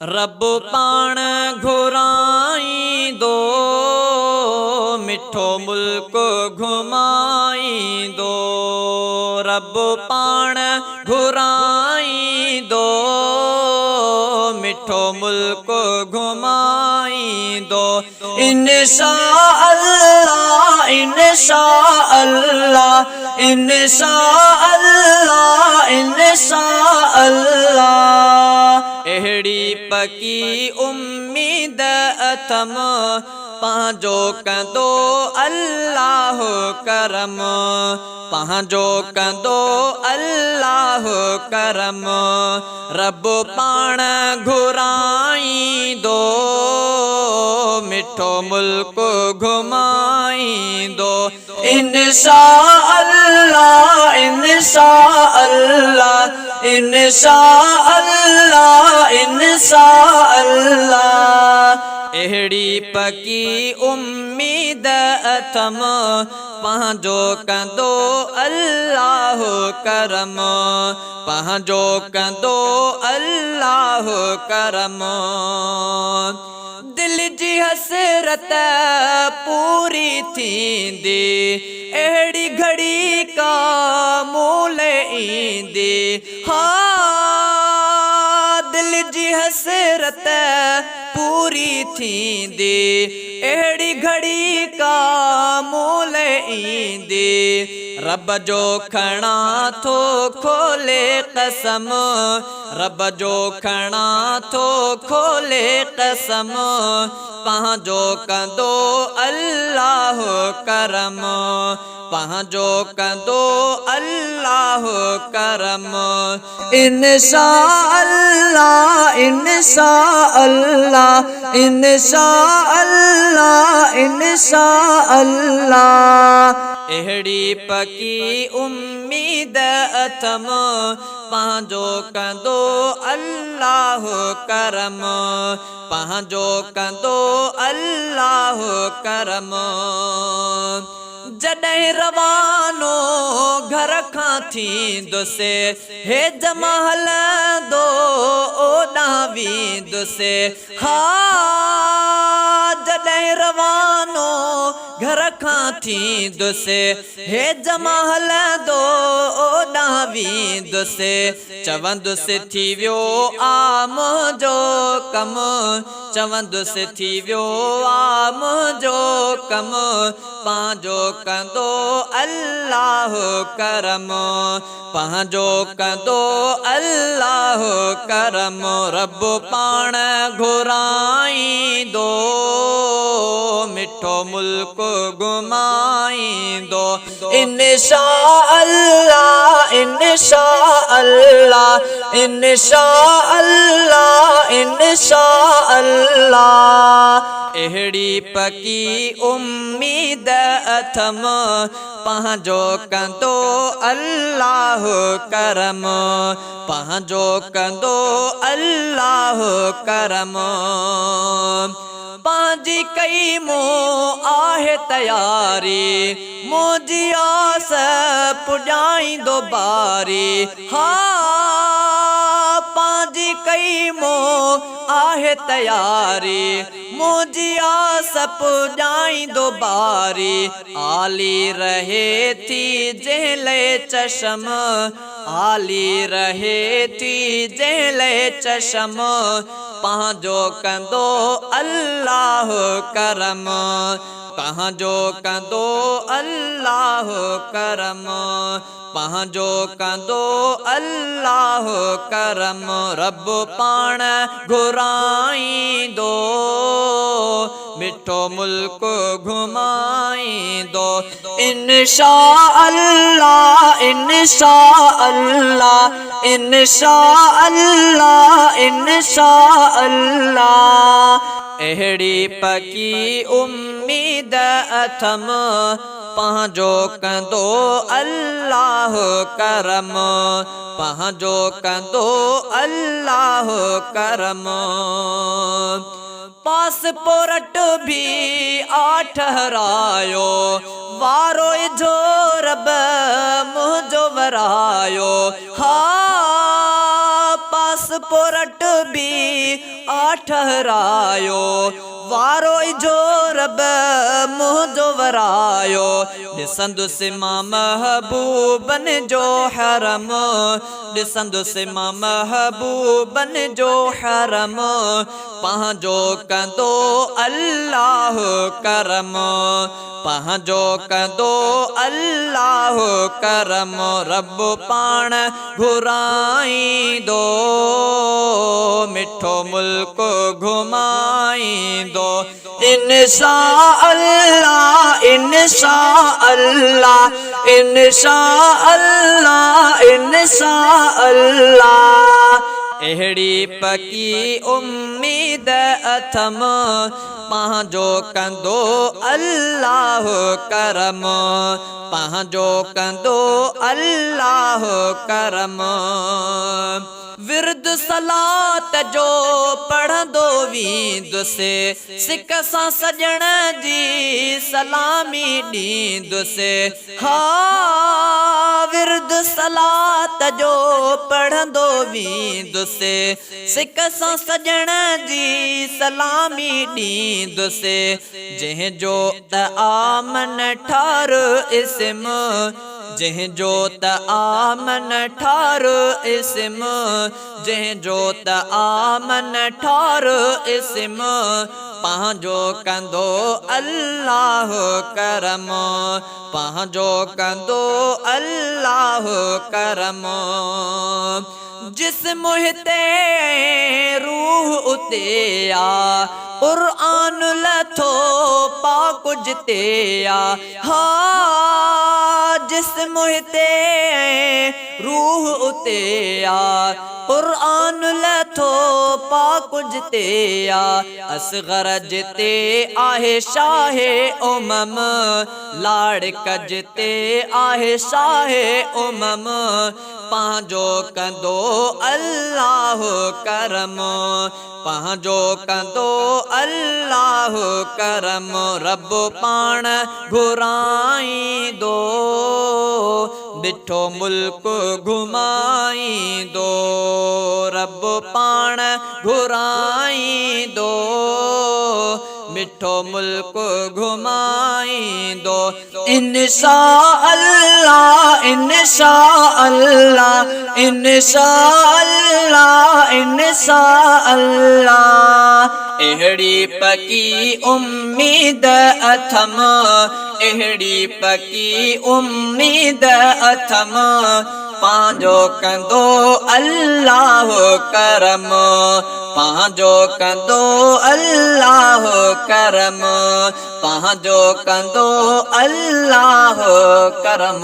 रब पाण घुराई दो, मिठो मुल्क घुमाई दो। रब पाण घुराई दो, मिठो मुल्क घुमाई दो। इंशा अल्लाह, इंशा अल्लाह, इंशा अल्लाह, इंशा अल्लाह। अहिड़ी पकी उम्मीद अथम, पंहिंजो कंदो अल्लाह करम, पंहिंजो कंदो अल्लाह करम। रब पाण घुराई दो, मिठो मुल्क घुमाई दो। इंशा अल्लाह, इंशा अल्लाह, इंशा अल्लाह, इंशा अल्लाह। अहिड़ी पकी उम्मीद अथम, पंहिंजो कंदो अल्लाह करम, पंहिंजो कंदो अल्लाह करम। दिल जी हसरत पूरी थींदी, अहिड़ी घड़ी का मूल ईंदी। हाँ, दिल जी हसरत पूरी थींदी, अहिड़ी घड़ी का मूल ईंदी। रब जो खणा थो खोले कसम, रब जो खणा थो खोले कसम। पंहिंजो कंदो अल्लाह करम, पंहिंजो कंदो अल्लाह करम। इंशा अल्लाह, इंशा अल्लाह, इंशा अल्लाह, इंशा अल्लाह। अहिड़ी पकी उम्मीद अथम, पंहिंजो कंदो अल्लाह करम, पंहिंजो कंदो अल्लाह करम। जॾहिं रवानो घर खां थींदुसि, हे जमा हलंदो ओॾां वेंदुसि। हा, जॾहिं रवानो घर खां थींदुसि, हे जमा हलंदो ओॾां वेंदुसि। चवंदुसि थी वियो आ मुंहिंजो कम, चवंदुसि थी वियो आ मुंहिंजो कम। पंहिंजो कंदो अल्लाह करम, पंहिंजो कंदो अल्लाह करम। रब पाण घुराई दो, मिठो मुल्क घुमाई दो। इंशा अल्लाह, इंशा अल्लाह, इंशा अल्लाह, इंशा अल्लाह। अहिड़ी पकी उम्मीद अथम, पंहिंजो कंदो अल्लाह करम, पंहिंजो कंदो अल्लाह करम। पंहिंजी कई मूं आहे तयारी, मुंहिंजी आस पुॼाईंदो बारी। हाँ, पंहिंजी कई मूं आहे तयारी, मुंहिंजी आस पुॼाईंदो बारी। आली रहे थी जंहिंले चशम, आली रहे थी जंहिंले चशम। पंहिंजो कंदो अल्लाह करम, पंहिंजो कंदो अल्लाह करम, पंहिंजो कंदो अल्लाह करम। रब पाण घुराई दो, मिठो मुल्क घुमाई दो। इंशा अल्लाह, इंशा अल्लाह, इंशा अल्लाह, इंशा अल्लाह। अहिड़ी पकी उम्मीद अथम, पंहिंजो कंदो अल्लाह करम, पंहिंजो कंदो अल्लाह करम। पासपोर्ट भी ठहरायो, वारो जो रब मुंहिंजो वरायो। हा, पासपोर्ट भी आ ठहरायो, वारो जो रब मुझो वरायो। ॾिसंदुसि मां महबूबन जो हरम, ॾिसंदुसि मां महबूबन जो हरम, पंहिंजो कंदो अल्लाह करम, पंहिंजो कंदो अल्लाह करम। रब पाण घुराईंदो, मिठो मुल्क घुमाईंदो। इंशा अल्लाह, इंशा अल्लाह, इंशा अल्लाह, इंशा अल्लाह। अहिड़ी पकी उम्मीद अथम, पंहिंजो कंदो अल्लाह करम, पंहिंजो कंदो अल्लाह करम। विर्द सलात जो पढ़ंदो वींदुसि, सिक सां सजण जी सलामी ॾींदुसि। हा विर्द सलात जो पढ़ंदो वींदुसि, सिक सां सजण जी सलामी ॾींदुसि। जंहिंजो त आमन ठार इस्म, जंहिंजो त आमन ठार इस्म, जंहिंजो त आमन ठार इस्म, पंहिंजो कंदो अल्लाह करम, पंहिंजो कंदो अल्लाह करम। जिस्म हिते रूह उते आ, क़ुर्आन लथो पाक जिते आ। हा जिस्म हिते रूह उते आ, क़ुर्आन लथो पाक जिते आ। असग़र जिते आहे शाहे उमम, लाड़क जिते आहे शाहे उमम, पंहिंजो कंदो अल्लाह करम, पंहिंजो कंदो अल्लाह करम। रब पाण घुराईंदो, मिठो मुल्क घुमाईंदो। रब पाण घुराईंदो, मिठो मुल्क घुमाईंदो। इंशा अल्लाह, इंशा अल्लाह, इंशा अल्लाह, इंशा अल्लाह। अहिड़ी पकी उम्मीद अथम, अहिड़ी पकी उम्मीद अथम, पंहिंजो कंदो अल्लाह करम, पंहिंजो कंदो अल्लाह करम, पंहिंजो कंदो अल्लाह करम।